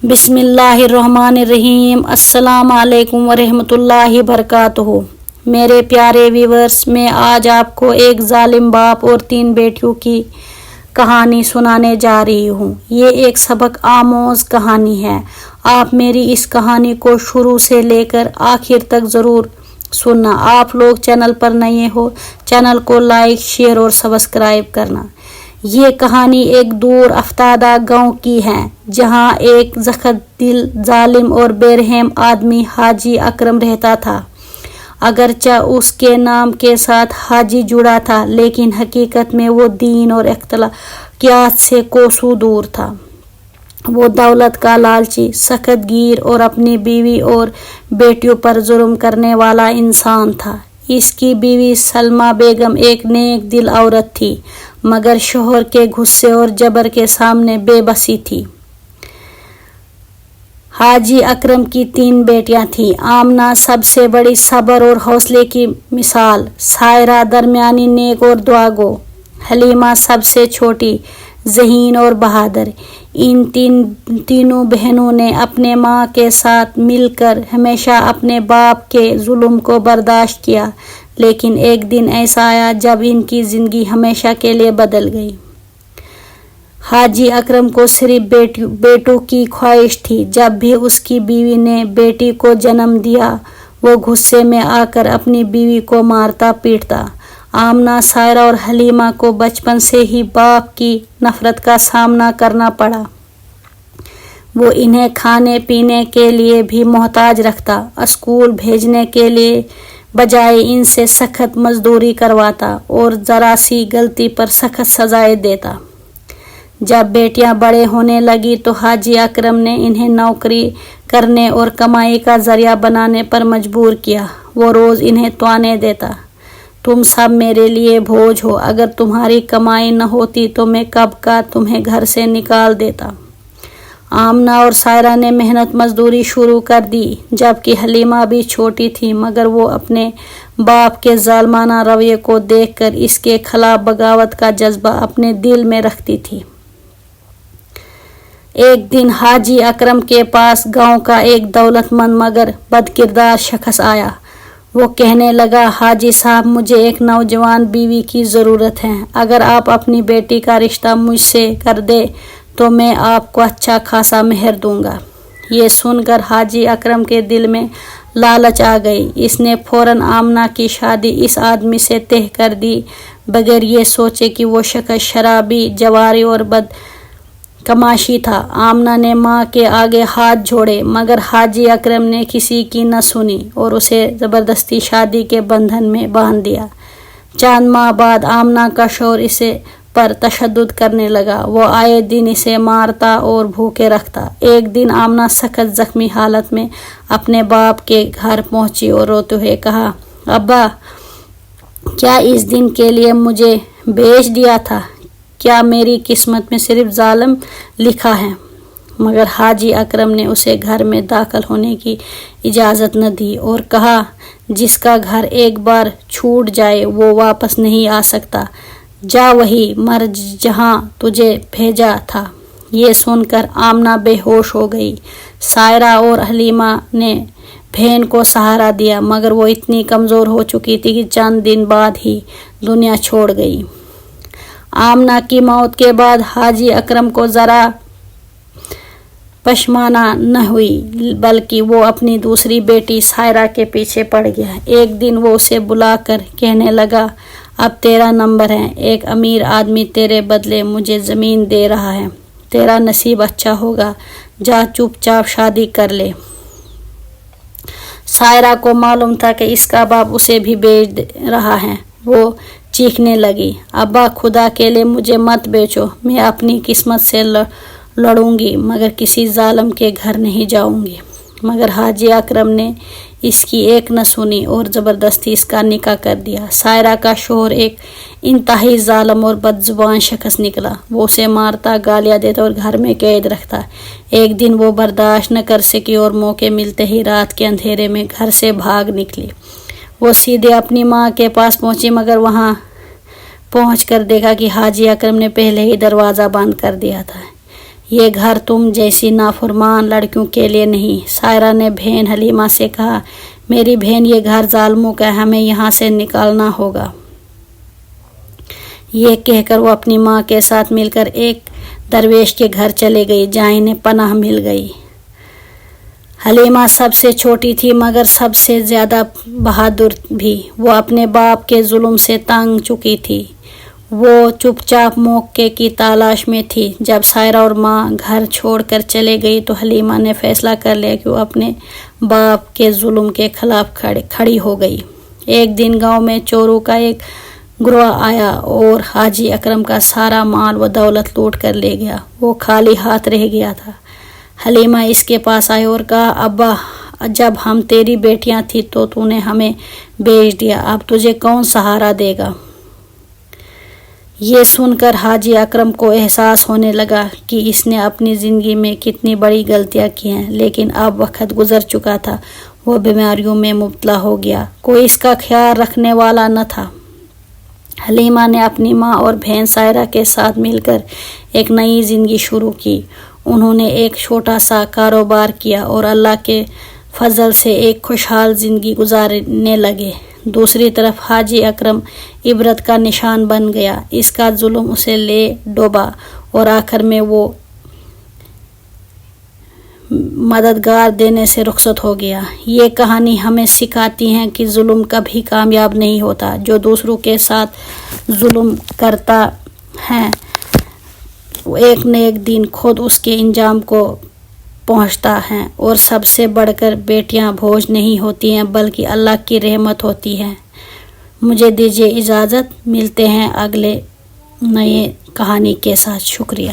बिस्मिल्लाहिर्रहमानिर्रहीम। अस्सलाम वालेकुम वरहमतुल्लाहि वबरकातुहू। मेरे प्यारे व्यूवर्स, मैं आज आपको एक जालिम बाप और 3 बेटियों की कहानी सुनाने जा रही हूँ। ये एक सबक आमोज कहानी है। आप मेरी इस कहानी को शुरू से लेकर आखिर तक ज़रूर सुनना। आप लोग चैनल पर नए हो, चैनल को लाइक, शेयर और सब्सक्राइब करना। ये कहानी एक दूर अफ्तादा गांव की है, जहां एक ज़ख्त दिल, जालिम और बेरहम आदमी हाजी अकरम रहता था। अगरचे उसके नाम के साथ हाजी जुड़ा था, लेकिन हकीकत में वो दीन और अखलाकियात से कोसों दूर था। वो दौलत का लालची, सख्त गिर और अपनी बीवी और बेटियों पर जुल्म करने वाला इंसान था। इसकी बीवी सलमा बेगम एक नेक दिल औरत थी, मगर शोहर के गुस्से और जबर के सामने बेबसी थी। हाजी अकरम की 3 बेटियां थीं। आमना सबसे बड़ी, सब्र और हौसले की मिसाल। सायरा दरमियानी, नेक और दुआगो। हलीमा सबसे छोटी, ज़हीन और बहादुर। इन तीनों बहनों ने अपने माँ के साथ मिलकर हमेशा अपने बाप के जुल्म को बर्दाश्त किया, लेकिन एक दिन ऐसा आया जब इनकी ज़िंदगी हमेशा के लिए बदल गई। हाजी अकरम को सिर्फ बेटों की ख्वाहिश थी। जब भी उसकी बीवी ने बेटी को जन्म दिया, वो गुस्से में आकर अपनी बीवी को मारता पीटता। आमना, सायरा और हलीमा को बचपन से ही बाप की नफरत का सामना करना पड़ा। वो इन्हें खाने पीने के लिए भी मोहताज रखता, स्कूल भेजने के लिए बजाय इनसे सख्त मजदूरी करवाता और ज़रा सी गलती पर सख्त सजाएं देता। जब बेटियां बड़े होने लगी तो हाजी अकरम ने इन्हें नौकरी करने और कमाई का जरिया बनाने पर मजबूर किया। वो रोज़ इन्हें ताने देता, तुम सब मेरे लिए बोझ हो, अगर तुम्हारी कमाई न होती तो मैं कब का तुम्हें घर से निकाल देता। आमना और सायरा ने मेहनत मजदूरी शुरू कर दी, जबकि हलीमा भी छोटी थी, मगर वो अपने बाप के जालमाना रवैये को देखकर इसके खिलाफ बगावत का जज्बा अपने दिल में रखती थी। एक दिन हाजी अकरम के पास गांव का एक दौलतमंद मगर बदकिरदार शख्स आया। वो कहने लगा, हाजी साहब, मुझे एक नौजवान बीवी की ज़रूरत है। अगर आप अपनी बेटी का रिश्ता मुझसे कर दे तो मैं आपको अच्छा खासा मेहर दूंगा। ये सुनकर हाजी अकरम के दिल में लालच आ गई। इसने फौरन आमना की शादी इस आदमी से तय कर दी, बगैर ये सोचे कि वो शख्स शराबी, जवारी और बदकमाशी था। आमना ने माँ के आगे हाथ जोड़े, मगर हाजी अकरम ने किसी की न सुनी और उसे ज़बरदस्ती शादी के बंधन में बांध दिया। चंद माह बाद आमना का शौहर इसे पर तशद्दुद करने लगा। वो आए दिन इसे मारता और भूखे रखता। एक दिन आमना सख्त जख्मी हालत में अपने बाप के घर पहुंची और रोते हुए कहा, अब्बा, क्या इस दिन के लिए मुझे भेज दिया था? क्या मेरी किस्मत में सिर्फ जालिम लिखा है? मगर हाजी अकरम ने उसे घर में दाखिल होने की इजाज़त न दी और कहा, जिसका घर एक बार छूट जाए वो वापस नहीं आ सकता। जा वही मर जहां तुझे भेजा था। ये सुनकर आमना बेहोश हो गई। सायरा और हलीमा ने बहन को सहारा दिया, मगर वो इतनी कमज़ोर हो चुकी थी कि चंद दिन बाद ही दुनिया छोड़ गई। आमना की मौत के बाद हाजी अकरम को ज़रा पशमाना न हुई, बल्कि वो अपनी दूसरी बेटी सायरा के पीछे पड़ गया। एक दिन वो उसे बुलाकर कहने लगा, अब तेरा नंबर है। एक अमीर आदमी तेरे बदले मुझे ज़मीन दे रहा है। तेरा नसीब अच्छा होगा। जा चुपचाप शादी कर ले। सायरा को मालूम था कि इसका बाप उसे भी बेच रहा है। वो चीखने लगी, अब्बा, खुदा के लिए मुझे मत बेचो। मैं अपनी किस्मत से लड़ूंगी, मगर किसी जालिम के घर नहीं जाऊंगी। मगर हाजी अकरम ने इसकी एक न सुनी और ज़बरदस्ती इसका निकाह कर दिया। सायरा का शौहर एक इंतहाई जालिम और बदजुबान शख्स निकला। वो उसे मारता, गालियाँ देता और घर में कैद रखता। एक दिन वो बर्दाश्त न कर सकी और मौके मिलते ही रात के अंधेरे में घर से भाग निकली। वो सीधे अपनी माँ के पास पहुँची, मगर वहाँ पहुँचकर देखा कि हाजी अकरम ने पहले ही दरवाज़ा बंद कर दिया था। یہ گھر تم جیسی نافرمان لڑکیوں کے لیے نہیں۔ سائرہ نے بہن حلیمہ سے کہا، میری بہن یہ گھر ظالموں کا، ہمیں یہاں سے نکالنا ہوگا۔ یہ کہہ کر وہ اپنی ماں کے ساتھ مل کر ایک درویش کے گھر چلے گئی جہاں انہیں پناہ مل گئی۔ حلیمہ سب سے چھوٹی تھی مگر سب سے زیادہ بہادر بھی۔ وہ اپنے باپ کے ظلم سے تنگ چکی تھی۔ وہ چپ چاپ موقع کی تلاش میں تھی۔ جب سائرہ اور ماں گھر چھوڑ کر چلے گئی تو حلیمہ نے فیصلہ کر لیا کہ وہ اپنے باپ کے ظلم کے خلاف کھڑی ہو گئی۔ ایک دن گاؤں میں چوروں کا ایک گروہ آیا اور حاجی اکرم کا سارا مال و دولت لوٹ کر لے گیا۔ وہ خالی ہاتھ رہ گیا تھا۔ حلیمہ اس کے پاس آئی اور کہا، ابا، جب ہم تیری بیٹیاں تھی تو نے ہمیں بیچ دیا، اب تجھے کون سہارا دے گا؟ یہ سن کر حاجی اکرم کو احساس ہونے لگا کہ اس نے اپنی زندگی میں کتنی بڑی غلطیاں کی ہیں، لیکن اب وقت گزر چکا تھا۔ وہ بیماریوں میں مبتلا ہو گیا، کوئی اس کا خیال رکھنے والا نہ تھا۔ حلیمہ نے اپنی ماں اور بہن سائرہ کے ساتھ مل کر ایک نئی زندگی شروع کی۔ انہوں نے ایک چھوٹا سا کاروبار کیا اور اللہ کے فضل سے ایک خوشحال زندگی گزارنے لگے۔ دوسری طرف حاجی اکرم عبرت کا نشان بن گیا۔ اس کا ظلم اسے لے ڈوبا اور آخر میں وہ مددگار دینے سے رخصت ہو گیا۔ یہ کہانی ہمیں سکھاتی ہے کہ ظلم کبھی کامیاب نہیں ہوتا۔ جو دوسروں کے ساتھ ظلم کرتا ہے ایک نہ ایک دن خود اس کے انجام کو پہنچتا ہے۔ اور سب سے بڑھ کر بیٹیاں بوجھ نہیں ہوتی ہیں بلکہ اللہ کی رحمت ہوتی ہے۔ مجھے دیجیے اجازت، ملتے ہیں اگلے نئے کہانی کے ساتھ۔ شکریہ۔